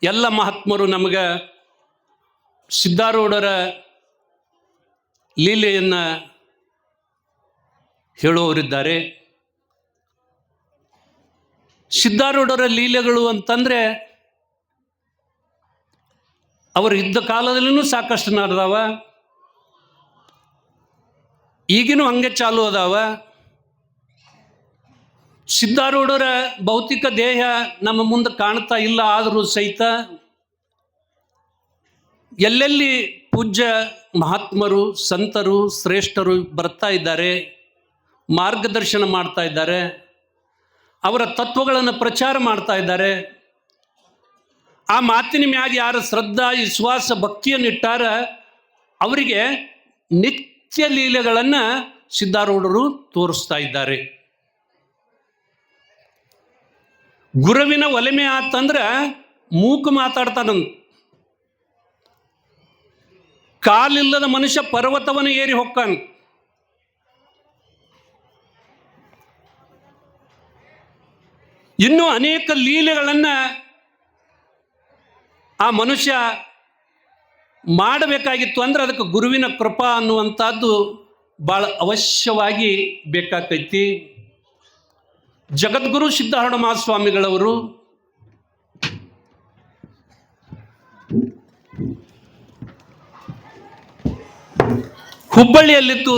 ಎಲ್ಲ ಮಹಾತ್ಮರು ನಮಗೆ ಸಿದ್ಧಾರೂಢರ ಲೀಲೆಯನ್ನು ಹೇಳುವವರಿದ್ದಾರೆ. ಸಿದ್ಧಾರೂಢರ ಲೀಲೆಗಳು ಅಂತಂದರೆ ಅವರು ಇದ್ದ ಕಾಲದಲ್ಲೂ ಸಾಕಷ್ಟು ನಡೆದಾವ, ಈಗಿನೂ ಹಂಗೆ ಚಾಲು ಅದಾವ. ಸಿದ್ಧಾರೂಢರ ಭೌತಿಕ ದೇಹ ನಮ್ಮ ಮುಂದೆ ಕಾಣ್ತಾ ಇಲ್ಲ, ಆದರೂ ಸಹಿತ ಎಲ್ಲೆಲ್ಲಿ ಪೂಜ್ಯ ಮಹಾತ್ಮರು, ಸಂತರು, ಶ್ರೇಷ್ಠರು ಬರ್ತಾ ಇದ್ದಾರೆ, ಮಾರ್ಗದರ್ಶನ ಮಾಡ್ತಾ ಇದ್ದಾರೆ, ಅವರ ತತ್ವಗಳನ್ನು ಪ್ರಚಾರ ಮಾಡ್ತಾ ಇದ್ದಾರೆ. ಆ ಮಾತಿನ ಮ್ಯಾಗ ಯಾರು ಶ್ರದ್ಧಾ, ವಿಶ್ವಾಸ, ಭಕ್ತಿಯನ್ನಿಟ್ಟಾರ ಅವರಿಗೆ ನಿತ್ಯ ಲೀಲೆಗಳನ್ನು ಸಿದ್ಧಾರೂಢರು ತೋರಿಸ್ತಾ ಇದ್ದಾರೆ. ಗುರುವಿನ ಒಲಿಮೆ ಆತಂದ್ರೆ ಮೂಕ ಮಾತಾಡ್ತಾನಂತ. ಕಾಲಿಲ್ಲದ ಮನುಷ್ಯ ಪರ್ವತವನ್ನು ಏರಿ ಹೊಕ್ಕಾನ. ಇನ್ನೂ ಅನೇಕ ಲೀಲೆಗಳನ್ನು ಆ ಮನುಷ್ಯ ಮಾಡಬೇಕಾಗಿತ್ತು ಅಂದ್ರೆ ಅದಕ್ಕೆ ಗುರುವಿನ ಕೃಪಾ ಅನ್ನುವಂಥದ್ದು ಭಾಳ ಅವಶ್ಯವಾಗಿ ಬೇಕಾಗ್ತೈತಿ. ಜಗದ್ಗುರು ಸಿದ್ಧಾರೂಢ ಮಹಾಸ್ವಾಮಿಗಳವರು ಹುಬ್ಬಳ್ಳಿಯಲ್ಲಿದ್ದು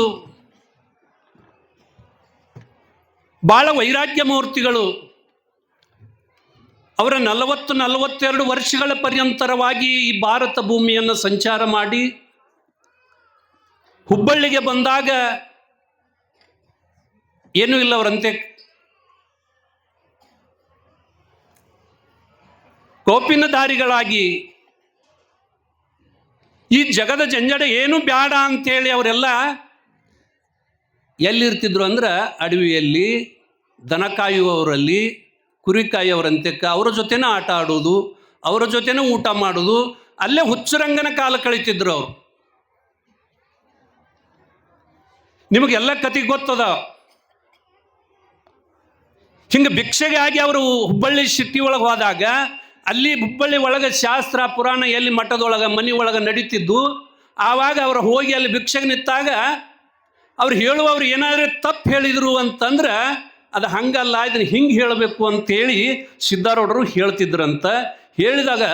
ಭಾಳ ವೈರಾಗ್ಯ ಮೂರ್ತಿಗಳು. ಅವರ 40-42 ವರ್ಷಗಳ ಪರ್ಯಂತರವಾಗಿ ಈ ಭಾರತ ಭೂಮಿಯನ್ನು ಸಂಚಾರ ಮಾಡಿ ಹುಬ್ಬಳ್ಳಿಗೆ ಬಂದಾಗ ಏನೂ ಇಲ್ಲ ಅವರಂತೆ. ಕೋಪಿನಧಾರಿಗಳಾಗಿ ಈ ಜಗದ ಜಂಜಡ ಏನು ಬೇಡ ಅಂಥೇಳಿ ಅವರೆಲ್ಲ ಎಲ್ಲಿರ್ತಿದ್ರು ಅಂದ್ರೆ ಅಡವಿಯಲ್ಲಿ, ದನ ಕಾಯುವವರಲ್ಲಿ, ಕುರಿ ಕಾಯುವವರಂತೆ ಅವರ ಜೊತೆನೇ ಆಟ ಆಡೋದು, ಅವರ ಜೊತೆನೇ ಊಟ ಮಾಡೋದು, ಅಲ್ಲೇ ಹುಚ್ಚರಂಗನ ಕಾಲ ಕಳೀತಿದ್ರು ಅವರು. ನಿಮಗೆಲ್ಲ ಕತೆ ಗೊತ್ತದ. ಹಿಂಗೆ ಭಿಕ್ಷೆಗೆ ಆಗಿ ಅವರು ಹುಬ್ಬಳ್ಳಿ ಸಿಟಿ ಒಳಗೆ ಹೋದಾಗ ಅಲ್ಲಿ ಹುಬ್ಬಳ್ಳಿ ಒಳಗೆ ಶಾಸ್ತ್ರ ಪುರಾಣ ಎಲ್ಲಿ ಮಠದೊಳಗೆ ಮನೆ ಒಳಗೆ ನಡೀತಿದ್ದು. ಆವಾಗ ಅವರು ಹೋಗಿ ಅಲ್ಲಿ ಭಿಕ್ಷೆಗೆ ನಿಂತಾಗ ಅವ್ರು ಹೇಳುವವ್ರು ಏನಾದರೂ ತಪ್ಪು ಹೇಳಿದರು ಅಂತಂದ್ರೆ ಅದು ಹಂಗಲ್ಲ, ಇದನ್ನು ಹಿಂಗೆ ಹೇಳಬೇಕು ಅಂತೇಳಿ ಸಿದ್ಧಾರೂಢರು ಹೇಳ್ತಿದ್ರಂತ. ಹೇಳಿದಾಗ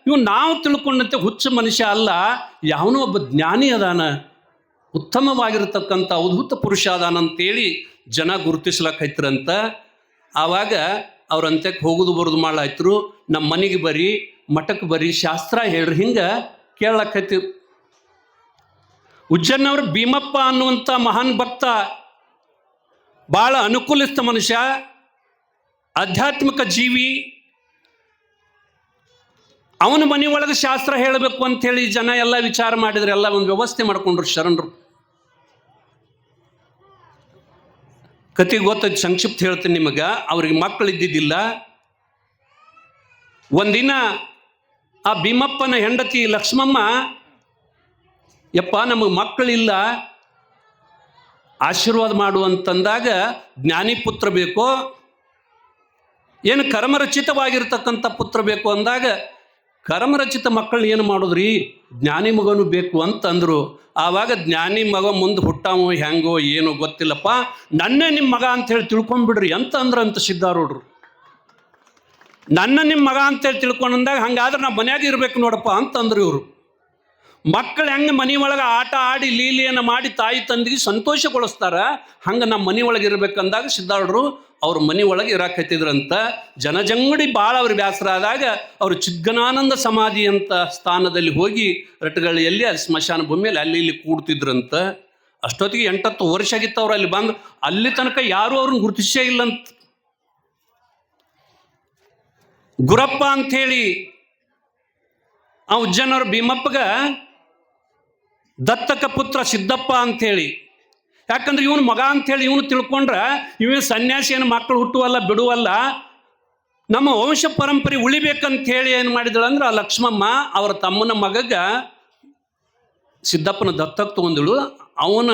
ಇವು ನಾವು ತಿಳ್ಕೊಂಡಂತೆ ಹುಚ್ಚ ಮನುಷ್ಯ ಅಲ್ಲ, ಯಾವನೋ ಒಬ್ಬ ಜ್ಞಾನಿ ಅದಾನ, ಉತ್ತಮವಾಗಿರ್ತಕ್ಕಂಥ ಅವಧೂತ ಪುರುಷ ಅದಾನ ಅಂತೇಳಿ ಜನ ಗುರುತಿಸ್ಲಕ್ಕೈತ್ರಂತ. ಆವಾಗ ಅವ್ರ ಅಂತ್ಯಕ್ಕೆ ಹೋಗೋದು ಬರೋದು ಮಾಡ್ಲಾಯ್ತರು. ನಮ್ಮ ಮನೆಗೆ ಬರ್ರಿ, ಮಠಕ್ಕೆ ಬರ್ರಿ, ಶಾಸ್ತ್ರ ಹೇಳ್ರಿ, ಹಿಂಗೆ ಕೇಳಕ್ಕೈತಿ. ಉಜ್ಜನ್ನವರು ಭೀಮಪ್ಪ ಅನ್ನುವಂಥ ಮಹಾನ್ ಭಕ್ತ, ಭಾಳ ಅನುಕೂಲಿಸ್ತ ಮನುಷ್ಯ, ಆಧ್ಯಾತ್ಮಿಕ ಜೀವಿ. ಅವನ ಮನೆ ಒಳಗೆ ಶಾಸ್ತ್ರ ಹೇಳಬೇಕು ಅಂಥೇಳಿ ಜನ ಎಲ್ಲ ವಿಚಾರ ಮಾಡಿದ್ರೆ ಎಲ್ಲ ಒಂದು ವ್ಯವಸ್ಥೆ ಮಾಡ್ಕೊಂಡ್ರು ಶರಣರು. ಕತೆ ಗೊತ್ತೈತಿ, ಸಂಕ್ಷಿಪ್ತ ಹೇಳ್ತೀನಿ ನಿಮಗೆ. ಅವ್ರಿಗೆ ಮಕ್ಕಳು ಇದ್ದಿದ್ದಿಲ್ಲ. ಒಂದಿನ ಆ ಭೀಮಪ್ಪನ ಹೆಂಡತಿ ಲಕ್ಷ್ಮಮ್ಮ, ಯಪ್ಪ ನಮಗೆ ಮಕ್ಕಳಿಲ್ಲ, ಆಶೀರ್ವಾದ ಮಾಡು ಅಂತಂದಾಗ, ಜ್ಞಾನಿ ಪುತ್ರ ಬೇಕೋ ಏನು ಕರ್ಮರಚಿತವಾಗಿರ್ತಕ್ಕಂಥ ಪುತ್ರ ಬೇಕು ಅಂದಾಗ, ಕರ್ಮರಚಿತ ಮಕ್ಕಳನ್ನ ಏನು ಮಾಡೋದ್ರಿ, ಜ್ಞಾನಿ ಮಗನೂ ಬೇಕು ಅಂತಂದರು. ಆವಾಗ ಜ್ಞಾನಿ ಮಗ ಮುಂದೆ ಹುಟ್ಟಾವೋ ಹೆಂಗೋ ಏನೋ ಗೊತ್ತಿಲ್ಲಪ್ಪ, ನನ್ನೇ ನಿಮ್ಮ ಮಗ ಅಂಥೇಳಿ ತಿಳ್ಕೊಂಬಿಡ್ರಿ ಅಂತ ಅಂದ್ರಂತ ಸಿದ್ಧಾರೂಢರು. ನನ್ನ ನಿಮ್ಮ ಮಗ ಅಂತೇಳಿ ತಿಳ್ಕೊಂಡಂದಾಗ ಹಂಗಾದ್ರೆ ನಾವು ಮನ್ಯಾಗ ಇರಬೇಕು ನೋಡಪ್ಪ ಅಂತಂದ್ರು ಇವರು. ಮಕ್ಕಳು ಹೆಂಗೆ ಮನೆ ಒಳಗೆ ಆಟ ಆಡಿ ಲೀಲೆಯನ್ನು ಮಾಡಿ ತಾಯಿ ತಂದೆಗೆ ಸಂತೋಷಗೊಳಿಸ್ತಾರ, ಹಂಗೆ ನಮ್ಮ ಮನೆ ಒಳಗೆ ಇರಬೇಕಂದಾಗ ಸಿದ್ಧಾರೂಢರು ಅವ್ರ ಮನೆ ಒಳಗೆ ಇರಾಕತ್ತಿದ್ರಂತ. ಜನಜಂಗಡಿ ಭಾಳ ಅವ್ರ ಬೇಸರ ಆದಾಗ ಅವರು ಚಿದ್ಗನಾನಂದ ಸಮಾಧಿ ಅಂತ ಸ್ಥಾನದಲ್ಲಿ ಹೋಗಿ ರಟ್ಟಗಳ್ಳಿಯಲ್ಲಿ ಅಲ್ಲಿ ಸ್ಮಶಾನ ಭೂಮಿಯಲ್ಲಿ ಅಲ್ಲಿ ಇಲ್ಲಿ ಕೂಡ್ತಿದ್ರಂತ. ಅಷ್ಟೊತ್ತಿಗೆ 8-10 ವರ್ಷ ಆಗಿತ್ತು ಅವ್ರು ಅಲ್ಲಿ ಬಂದು. ಅಲ್ಲಿ ತನಕ ಯಾರೂ ಅವ್ರನ್ನ ಗುರುತಿಸೇ ಇಲ್ಲಂತ. ಗುರಪ್ಪ ಅಂಥೇಳಿ ಆ ಉಜ್ಜನವ್ರ ಭೀಮಪ್ಪಗ ದತ್ತಕ ಪುತ್ರ ಸಿದ್ದಪ್ಪ ಅಂಥೇಳಿ. ಯಾಕಂದ್ರೆ ಇವನು ಮಗ ಅಂಥೇಳಿ ಇವನು ತಿಳ್ಕೊಂಡ್ರೆ ಇವನು ಸನ್ಯಾಸಿ ಏನು ಮಕ್ಕಳು ಹುಟ್ಟುವಲ್ಲ ಬಿಡುವಲ್ಲ, ನಮ್ಮ ವಂಶ ಪರಂಪರೆ ಉಳಿಬೇಕಂಥೇಳಿ ಏನು ಮಾಡಿದಳಂದ್ರೆ ಆ ಲಕ್ಷ್ಮಮ್ಮ ಅವರ ತಮ್ಮನ ಮಗಗ ಸಿದ್ದಪ್ಪನ ದತ್ತಕ್ಕೆ ತೊಗೊಂದಳು. ಅವನ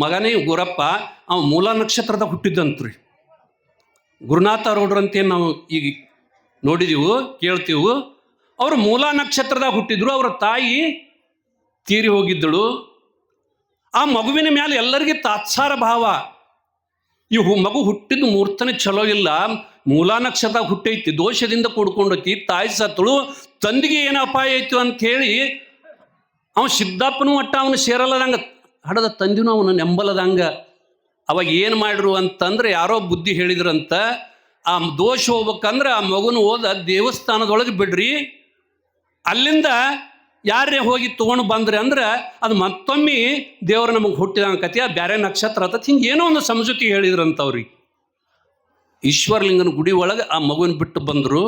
ಮಗನೇ ಗುರಪ್ಪ, ಅವ ಮೂಲ ನಕ್ಷತ್ರದ ಹುಟ್ಟಿದ್ದಂತ್ರಿ. ಗುರುನಾಥ ರೋಡ್ರಂತೇನು ನಾವು ಈಗ ನೋಡಿದೀವು ಕೇಳ್ತೀವಿ. ಅವರು ಮೂಲ ನಕ್ಷತ್ರದಾಗ ಹುಟ್ಟಿದ್ರು. ಅವರ ತಾಯಿ ತೀರಿ ಹೋಗಿದ್ದಳು. ಆ ಮಗುವಿನ ಮೇಲೆ ಎಲ್ಲರಿಗೆ ತಾತ್ಸಾರ ಭಾವ. ಈ ಮಗು ಹುಟ್ಟಿದ್ದು ಮೂರ್ತನೇ ಚಲೋ ಇಲ್ಲ, ಮೂಲ ನಕ್ಷತ್ರ ಹುಟ್ಟೈತಿ, ದೋಷದಿಂದ ಕೂಡ್ಕೊಂಡೈತಿ, ತಾಯಿ ಸತ್ತಳು, ತಂದಿಗೆ ಏನು ಅಪಾಯ ಐತಿ ಅಂತ ಹೇಳಿ ಸಿದ್ದಪ್ಪನೂ ಒಟ್ಟ ಅವನು ಸೇರಲ್ಲದಂಗ, ಹಡದ ತಂದಿನೂ ಅವನು ನೆಂಬಲದಂಗ. ಅವಾಗ ಏನು ಮಾಡಿರು ಅಂತಂದ್ರೆ, ಯಾರೋ ಬುದ್ಧಿ ಹೇಳಿದ್ರಂತ, ಆ ದೋಷ ಹೋಗ್ಬೇಕಂದ್ರೆ ಆ ಮಗುನ ಹೋದ ದೇವಸ್ಥಾನದೊಳಗೆ ಬಿಡ್ರಿ, ಅಲ್ಲಿಂದ ಯಾರೇ ಹೋಗಿ ತೊಗೊಂಡು ಬಂದ್ರಿ ಅಂದ್ರೆ ಅದು ಮತ್ತೊಮ್ಮೆ ದೇವರು ನಮಗೆ ಹುಟ್ಟಿದ ಕಥೆ, ಬೇರೆ ನಕ್ಷತ್ರ ಅಂತ ಹಿಂಗೆ ಏನೋ ಒಂದು ಸಮಜುತಿ ಹೇಳಿದ್ರಂತ ಅವ್ರಿಗೆ. ಈಶ್ವರಲಿಂಗನ ಗುಡಿ ಒಳಗೆ ಆ ಮಗುವಿನ ಬಿಟ್ಟು ಬಂದರು.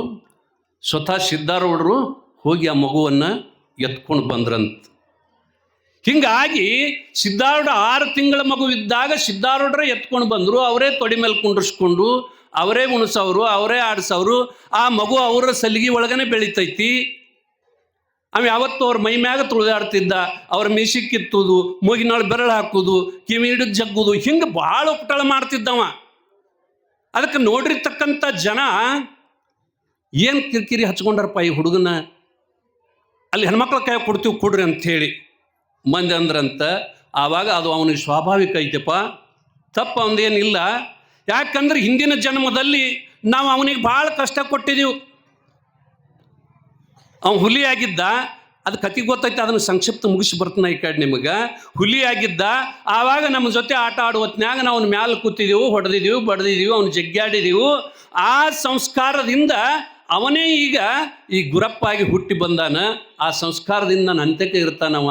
ಸ್ವತಃ ಸಿದ್ಧಾರೂಢರು ಹೋಗಿ ಆ ಮಗುವನ್ನು ಎತ್ಕೊಂಡು ಬಂದ್ರಂತ. ಹಿಂಗಾಗಿ ಸಿದ್ಧಾರೂಢ 6 ತಿಂಗಳ ಮಗು ಇದ್ದಾಗ ಸಿದ್ಧಾರೂಢರೇ ಎತ್ಕೊಂಡು ಬಂದರು. ಅವರೇ ತೊಡೆ ಮೇಲೆ ಕುಂಡ್ರಿಸ್ಕೊಂಡು ಅವರೇ ಉಣಿಸೋರು, ಅವರೇ ಆಡಿಸೋರು. ಆ ಮಗು ಅವರ ಸಲಿಗೆ ಒಳಗನೆ ಬೆಳಿತೈತಿ. ಅವ ಯಾವತ್ತೂ ಅವ್ರ ಮೈ ಮ್ಯಾಗ ತುಳಿದಾಡ್ತಿದ್ದ, ಅವ್ರ ಮೀಸಿ ಕಿತ್ತುದು, ಮೂಗಿನೊಳಗೆ ಬೆರಳು ಹಾಕುದು, ಕಿವಿ ಹಿಡಿದು ಜಗ್ಗುದು, ಹಿಂಗೆ ಭಾಳ ಉಪಟಳ ಮಾಡ್ತಿದ್ದವ. ಅದಕ್ಕೆ ನೋಡಿರ್ತಕ್ಕಂಥ ಜನ ಏನು ಕಿರಿಕಿರಿ ಹಚ್ಕೊಂಡಾರಪ್ಪ ಈ ಹುಡುಗನ, ಅಲ್ಲಿ ಹೆಣ್ಮಕ್ಳ ಕೈ ಕೊಡ್ತೀವಿ ಕೊಡ್ರಿ ಅಂಥೇಳಿ ಮಂದಿ ಅಂದ್ರಂತ. ಆವಾಗ ಅದು ಅವನಿಗೆ ಸ್ವಾಭಾವಿಕ ಐತೆಪ್ಪ, ತಪ್ಪು ಅವನದೇನಿಲ್ಲ. ಯಾಕಂದ್ರೆ ಹಿಂದಿನ ಜನ್ಮದಲ್ಲಿ ನಾವು ಅವನಿಗೆ ಭಾಳ ಕಷ್ಟ ಕೊಟ್ಟಿದ್ದೀವಿ. ಅವನು ಹುಲಿಯಾಗಿದ್ದ, ಅದು ಕತೆ ಗೊತ್ತೈತೆ, ಅದನ್ನು ಸಂಕ್ಷಿಪ್ತ ಮುಗಿಸಿ ಬರ್ತಾನೆ ಈ ಕಡೆ ನಿಮಗೆ. ಹುಲಿಯಾಗಿದ್ದ, ಆವಾಗ ನಮ್ಮ ಜೊತೆ ಆಟ ಆಡುವತ್ನ್ಯಾಗ ನಾವು ಅವನ ಮ್ಯಾಲೆ ಕೂತಿದ್ದೀವಿ, ಹೊಡೆದಿದ್ದೀವಿ, ಬಡ್ದಿದ್ದೀವಿ, ಅವನು ಜಗ್ಗಾಡಿದ್ದೀವಿ. ಆ ಸಂಸ್ಕಾರದಿಂದ ಅವನೇ ಈಗ ಈ ಗುರಪ್ಪಾಗಿ ಹುಟ್ಟಿ ಬಂದಾನ. ಆ ಸಂಸ್ಕಾರದಿಂದ ನನ್ನ ಅಂತ್ಯಕ್ಕೆ ಇರ್ತಾನವ,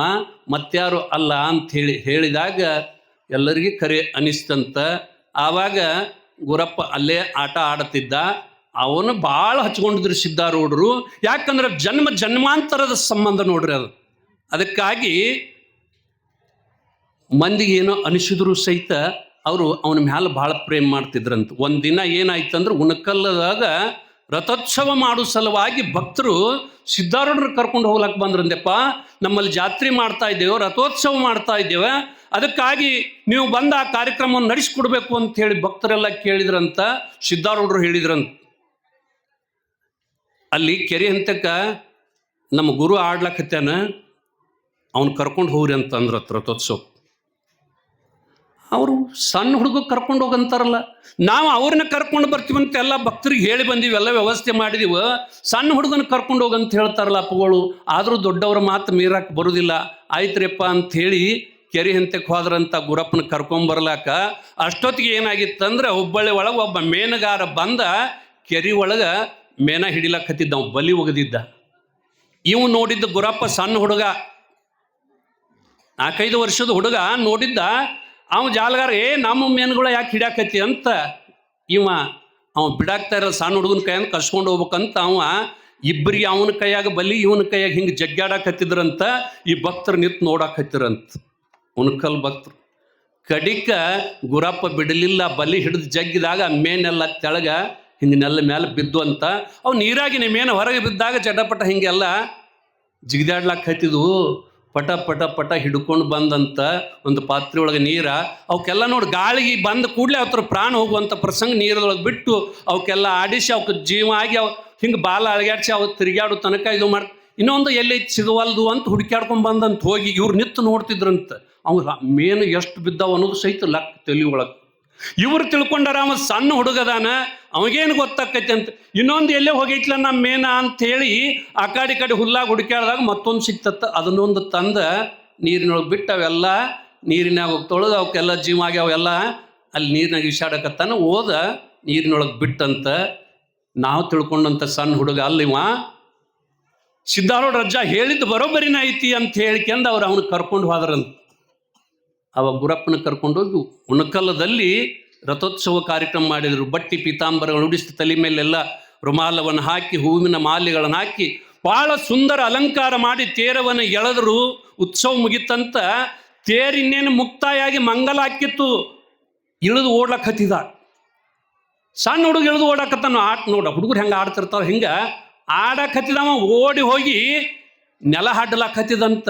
ಮತ್ಯಾರು ಅಲ್ಲ ಅಂಥೇಳಿ ಹೇಳಿದಾಗ ಎಲ್ಲರಿಗೂ ಕರೆ ಅನಿಸ್ತಂತ. ಆವಾಗ ಗುರಪ್ಪ ಅಲ್ಲೇ ಆಟ ಆಡುತ್ತಿದ್ದ. ಅವನು ಭಾಳ ಹಚ್ಕೊಂಡಿದ್ರು ಸಿದ್ಧಾರೂಢರು. ಯಾಕಂದ್ರೆ ಜನ್ಮಾಂತರದ ಸಂಬಂಧ ನೋಡ್ರಿ ಅದು. ಅದಕ್ಕಾಗಿ ಮಂದಿಗೆ ಏನೋ ಅನಿಸಿದ್ರು ಸಹಿತ ಅವರು ಅವನ ಮ್ಯಾಲೆ ಭಾಳ ಪ್ರೇಮ ಮಾಡ್ತಿದ್ರಂತ. ಒಂದಿನ ಏನಾಯ್ತಂದ್ರೆ, ಉಣಕಲ್ಲದಾಗ ರಥೋತ್ಸವ ಮಾಡೋ ಸಲುವಾಗಿ ಭಕ್ತರು ಸಿದ್ಧಾರೂಢರು ಕರ್ಕೊಂಡು ಹೋಗ್ಲಕ್ಕೆ ಬಂದ್ರಂದೆಪ್ಪ, ನಮ್ಮಲ್ಲಿ ಜಾತ್ರೆ ಮಾಡ್ತಾ ಇದ್ದೇವೆ, ರಥೋತ್ಸವ ಮಾಡ್ತಾ ಇದ್ದೇವೆ, ಅದಕ್ಕಾಗಿ ನೀವು ಬಂದು ಆ ಕಾರ್ಯಕ್ರಮವನ್ನು ನಡೆಸಿಕೊಡ್ಬೇಕು ಅಂತ ಹೇಳಿ ಭಕ್ತರೆಲ್ಲ ಕೇಳಿದ್ರಂತ. ಸಿದ್ಧಾರೂಢರು ಹೇಳಿದ್ರಂತ, ಅಲ್ಲಿ ಕೆರೆ ಹಂತಕ್ಕ ನಮ್ಮ ಗುರು ಆಡ್ಲಕತ್ತಾನ, ಅವನು ಕರ್ಕೊಂಡು ಹೋಗ್ರಿ ಅಂತಂದ್ರ ರಥೋತ್ಸವ. ಅವರು ಸಣ್ಣ ಹುಡುಗ ಕರ್ಕೊಂಡು ಹೋಗಂತಾರಲ್ಲ, ನಾವು ಅವ್ರನ್ನ ಕರ್ಕೊಂಡು ಬರ್ತೀವಂತ ಎಲ್ಲ ಭಕ್ತರಿಗೆ ಹೇಳಿ ಬಂದೀವಿ, ಎಲ್ಲ ವ್ಯವಸ್ಥೆ ಮಾಡಿದೀವಿ. ಸಣ್ಣ ಹುಡುಗನ ಕರ್ಕೊಂಡು ಹೋಗಂತ ಹೇಳ್ತಾರಲ್ಲ ಅಪ್ಪಗಳು, ಆದರೂ ದೊಡ್ಡವ್ರ ಮಾತು ಮೀರಕ್ಕೆ ಬರೋದಿಲ್ಲ. ಆಯ್ತ್ರಿಯಪ್ಪ ಅಂಥೇಳಿ ಕೆರೆ ಹಂತಕ್ಕೆ ಹೋದ್ರಂತ ಗುರಪ್ಪನ ಕರ್ಕೊಂಬರ್ಲಾಕ. ಅಷ್ಟೊತ್ತಿಗೆ ಏನಾಗಿತ್ತಂದ್ರೆ, ಹುಬ್ಬಳ್ಳಿ ಒಳಗೆ ಒಬ್ಬ ಮೇನಗಾರ ಬಂದ ಕೆರೆ ಒಳಗೆ ಮೇನ ಹಿಡಿಲಕ್ಕತ್ತಿದ್ದ, ಅವ ಬಲಿ ಒಗದಿದ್ದ. ಇವು ನೋಡಿದ್ದ ಗುರಪ್ಪ ಸಣ್ಣ ಹುಡುಗ, 4-5 ವರ್ಷದ ಹುಡುಗ ನೋಡಿದ್ದ. ಅವ ಜಾಲಗಾರ, ನಮ್ಮ ಮೇನುಗಳು ಯಾಕೆ ಹಿಡ್ಯಾಕತ್ತಿ ಅಂತ ಅವ ಬಿಡಾಕ್ತಾ ಇರೋ ಸಣ್ಣ ಹುಡುಗನ ಕೈಯನ್ನು ಕಸ್ಕೊಂಡು ಹೋಗ್ಬೇಕಂತ ಇಬ್ಬರಿಗೆ ಅವನ ಕೈಯಾಗ ಬಲಿ, ಇವನ ಕೈಯಾಗ ಹಿಂಗೆ ಜಗ್ಗಾಡಕತ್ತಿದ್ರಂತ. ಈ ಭಕ್ತರು ನಿಂತು ನೋಡಾಕತ್ತಿರಂತ, ಉಣಕಲ್ ಭಕ್ತರು. ಕಡಿಕ ಗುರಪ್ಪ ಬಿಡಲಿಲ್ಲ, ಬಲಿ ಹಿಡಿದು ಜಗ್ಗಿದಾಗ ಮೇನೆಲ್ಲ ತೆಳಗ ಹಿಂಗಿನೆಲ್ಲ ಮೇಲೆ ಬಿದ್ದು ಅಂತ. ಅವು ನೀರಾಗಿನ ಮೇನು ಹೊರಗೆ ಬಿದ್ದಾಗ ಚಟಪಟ ಹಿಂಗೆಲ್ಲ ಜಿಗಿದಾಡ್ಲಾಕ ಹತ್ತಿದ್ವು. ಪಟ ಪಟ ಪಟ ಹಿಡ್ಕೊಂಡು ಬಂದಂತ ಒಂದು ಪಾತ್ರೆ ಒಳಗೆ ನೀರ. ಅವಕ್ಕೆಲ್ಲ ನೋಡಿ ಗಾಳಿಗೆ ಬಂದ ಕೂಡಲೇ ಅವ್ರ ಪ್ರಾಣ ಹೋಗುವಂಥ ಪ್ರಸಂಗ ನೀರದೊಳಗೆ ಬಿಟ್ಟು ಅವಕ್ಕೆಲ್ಲ ಆಡಿಸಿ ಅವಕ್ಕೆ ಜೀವ ಆಗಿ ಅವು ಹಿಂಗೆ ಬಾಲ ಅಳಗಾಡಿಸಿ ಅವು ತಿರುಗಾಡೋ ತನಕ ಇದು ಮಾಡಿ ಇನ್ನೊಂದು ಎಲ್ಲಿ ಸಿಗವಲ್ದು ಅಂತ ಹುಡುಕ್ಯಾಡ್ಕೊಂಡು ಬಂದಂತ ಹೋಗಿ ಇವ್ರು ನಿಂತು ನೋಡ್ತಿದ್ರಂತ. ಅವ್ನು ಮೇನು ಎಷ್ಟು ಬಿದ್ದಾವ ಅನ್ನೋದು ಸಹಿತ ಲೆಕ್ಕ ತಲೆ ಒಳಗೆ. ಇವ್ರು ತಿಳ್ಕೊಂಡಾರ ಅವ ಸಣ್ಣ ಹುಡುಗದಾನ, ಅವಾಗೇನು ಗೊತ್ತಾಕೈತಿ ಅಂತ. ಇನ್ನೊಂದು ಎಲ್ಲೇ ಹೋಗೈತ್ಲ ನಮ್ಮ ಮೇನ ಅಂಥೇಳಿ ಆ ಕಡೆ ಹುಲ್ಲಾಗಿ ಹುಡುಕ್ಯಾಡ್ದಾಗ ಮತ್ತೊಂದು ಸಿಕ್ತತ್ತ. ಅದನ್ನೊಂದು ತಂದ ನೀರಿನೊಳಗೆ ಬಿಟ್ಟು ಅವೆಲ್ಲ ನೀರಿನಾಗ ಹೋಗಿ ತೊಳೆದು ಅವಕ್ಕೆಲ್ಲ ಜೀವ ಆಗಿ ಅವೆಲ್ಲ ಅಲ್ಲಿ ನೀರಿನಾಗ ಈಸಾಡಕತ್ತಾನ. ಹೋದ ನೀರಿನೊಳಗೆ ಬಿಟ್ಟಂತ. ನಾವು ತಿಳ್ಕೊಂಡಂಥ ಸಣ್ಣ ಹುಡುಗ ಅಲ್ಲಿವ ಸಿದ್ಧಾರೂಢ ರಜ್ಜ ಹೇಳಿದ್ದು ಬರೋಬ್ಬರಿನ ಐತಿ ಅಂತ ಹೇಳಿಕೆಂದು ಅವ್ರು ಅವನು ಕರ್ಕೊಂಡು ಹೋದ್ರಂತ. ಅವಾಗ ಗುರಪ್ಪನ ಕರ್ಕೊಂಡೋಗಿ ಉಣಕಲ್ಲದಲ್ಲಿ ರಥೋತ್ಸವ ಕಾರ್ಯಕ್ರಮ ಮಾಡಿದರು. ಬಟ್ಟಿ ಪೀತಾಂಬರಗಳು ಉಡಿಸಿ ತಲೆ ಮೇಲೆಲ್ಲ ರುಮಾಲವನ್ನು ಹಾಕಿ ಹೂವಿನ ಮಾಲೆಗಳನ್ನು ಹಾಕಿ ಭಾಳ ಸುಂದರ ಅಲಂಕಾರ ಮಾಡಿ ತೇರವನ್ನು ಎಳೆದರು. ಉತ್ಸವ ಮುಗಿತಂತ. ತೇರಿನ್ನೇನು ಮುಕ್ತಾಯಾಗಿ ಮಂಗಲ ಹಾಕಿತ್ತು. ಇಳಿದು ಓಡ್ಲಕ್ಕೆ ಹತ್ತಿದ ಸಣ್ಣ ಹುಡುಗ, ಇಳಿದು ಓಡಾಕತ್ತಾನ. ಆಟ ನೋಡ ಹುಡುಗರು ಹೆಂಗೆ ಆಡ್ತಿರ್ತಾವ, ಹಿಂಗೆ ಆಡಕ್ಕೆ ಹತ್ತಿದವ ಓಡಿ ಹೋಗಿ ನೆಲ ಹಾಡ್ಲಾಕ ಹತ್ತಿದಂತ.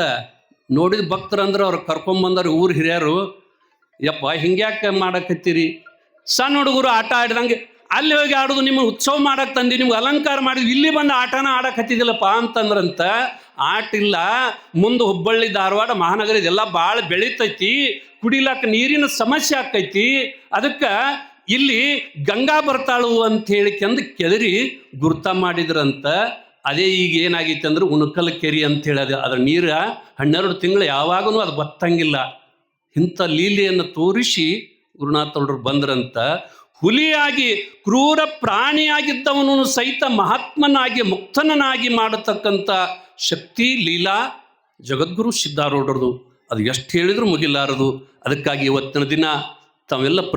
ನೋಡಿದ ಭಕ್ತರು ಅಂದ್ರೆ ಅವ್ರು ಕರ್ಕೊಂಬಂದವ್ರು ಊರು ಹಿರಿಯರು, ಯಪ್ಪ ಹಿಂಗ್ಯಾಕೆ ಮಾಡಕತ್ತೀರಿ, ಸಣ್ಣ ಹುಡುಗರು ಆಟ ಆಡಿದಂಗೆ ಅಲ್ಲಿ ಹೋಗಿ ಆಡೋದು, ನಿಮ್ಮ ಉತ್ಸವ ಮಾಡಕ್ಕೆ ತಂದು ನಿಮ್ಗೆ ಅಲಂಕಾರ ಮಾಡಿದ್ವಿ, ಇಲ್ಲಿ ಬಂದು ಆಟನ ಆಡಕ್ಕೆ ಹತ್ತಿದಿಲ್ಲಪ್ಪ ಅಂತಂದ್ರಂತ. ಆಟಿಲ್ಲ, ಮುಂದೆ ಹುಬ್ಬಳ್ಳಿ ಧಾರವಾಡ ಮಹಾನಗರ ಇದೆಲ್ಲ ಭಾಳ ಬೆಳೀತೈತಿ, ಕುಡಿಲಾಕ ನೀರಿನ ಸಮಸ್ಯೆ ಆಕೈತಿ, ಅದಕ್ಕೆ ಇಲ್ಲಿ ಗಂಗಾ ಬರ್ತಾಳು ಅಂತ ಹೇಳಿಕೆಂದು ಕೆದರಿ ಗುರ್ತ ಮಾಡಿದ್ರಂತ. ಅದೇ ಈಗ ಏನಾಗೈತೆ ಅಂದ್ರೆ ಉಣಕಲ್ ಕೆರೆ ಅಂತ ಹೇಳೋದು, ಅದರ ನೀರು 12 ತಿಂಗಳು ಯಾವಾಗೂ ಅದು ಬತ್ತಂಗಿಲ್ಲ. ಇಂಥ ಲೀಲೆಯನ್ನು ತೋರಿಸಿ ಗುರುನಾಥರು ಬಂದ್ರಂತ. ಹುಲಿಯಾಗಿ ಕ್ರೂರ ಪ್ರಾಣಿಯಾಗಿದ್ದವನು ಸಹಿತ ಮಹಾತ್ಮನಾಗಿ ಮುಕ್ತನಾಗಿ ಮಾಡತಕ್ಕಂಥ ಶಕ್ತಿ ಲೀಲಾ ಜಗದ್ಗುರು ಸಿದ್ಧಾರೂಢರದು. ಅದು ಎಷ್ಟು ಹೇಳಿದ್ರು ಮುಗಿಲಾರದು. ಅದಕ್ಕಾಗಿ ಇವತ್ತಿನ ದಿನ ತಾವೆಲ್ಲ